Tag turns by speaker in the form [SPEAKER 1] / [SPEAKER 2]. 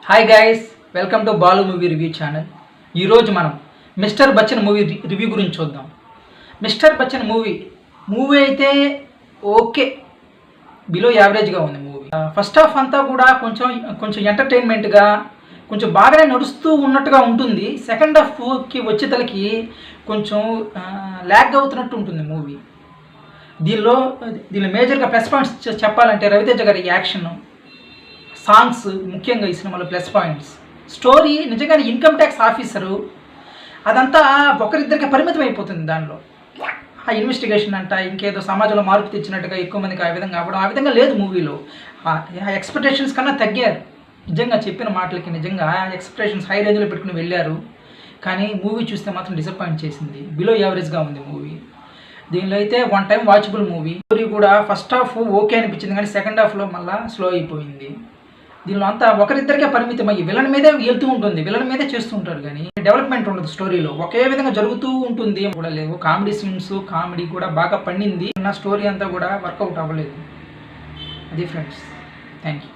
[SPEAKER 1] Hi guys, welcome to Balu movie review channel. ఈరోజు మనం mister Bachchan movie review గురించి చూద్దాం. మిస్టర్ బచ్చన్ మూవీ అయితే ఓకే, బిలో యావరేజ్గా ఉంది మూవీ. ఫస్ట్ హాఫ్ అంతా కూడా కొంచెం ఎంటర్టైన్మెంట్గా కొంచెం బాగానే నడుస్తూ ఉన్నట్టుగా ఉంటుంది. సెకండ్ హాఫ్కి వచ్చేతలకి కొంచెం ల్యాగ్ అవుతున్నట్టు ఉంటుంది మూవీ. దీనిలో మేజర్గా ప్లస్ పాయింట్స్ చెప్పాలంటే రవితేజ గారి యాక్షన్, సాంగ్స్ ముఖ్యంగా ఈ సినిమాలో ప్లస్ పాయింట్స్. స్టోరీ నిజంగానే ఇన్కమ్ ట్యాక్స్ ఆఫీసరు, అదంతా ఒకరిద్దరికి పరిమితం అయిపోతుంది. దానిలో ఆ ఇన్వెస్టిగేషన్ అంట, ఇంకేదో సమాజంలో మార్పు తెచ్చినట్టుగా ఎక్కువ మందికి ఆ విధంగా అవ్వడం, ఆ విధంగా లేదు మూవీలో. ఆ ఎక్స్పెక్టేషన్స్ కన్నా తగ్గారు. నిజంగా చెప్పిన మాటలకి నిజంగా ఎక్స్పెక్టేషన్స్ హై రేంజ్లో పెట్టుకుని వెళ్ళారు. కానీ మూవీ చూస్తే మాత్రం డిసప్పాయింట్ చేసింది. బిలో యావరేజ్గా ఉంది మూవీ. దీనిలో అయితే one time watchable movie. Story కూడా ఫస్ట్ హాఫ్ ఓకే అనిపించింది, కానీ సెకండ్ హాఫ్లో మళ్ళీ స్లో అయిపోయింది. దీనిలో అంతా ఒకరిద్దరికే పరిమితం అయ్యి విలన్ మీదే వెళ్తూ ఉంటుంది, విలన్ మీదే చేస్తూ ఉంటారు, కానీ డెవలప్మెంట్ ఉండదు. స్టోరీలో ఒకే విధంగా జరుగుతూ ఉంటుంది కూడా లేవు. కామెడీ సీన్స్, కామెడీ కూడా బాగా పండింది. నా స్టోరీ అంతా కూడా వర్కౌట్ అవ్వలేదు. అది ఫ్రెండ్స్, థ్యాంక్ యూ.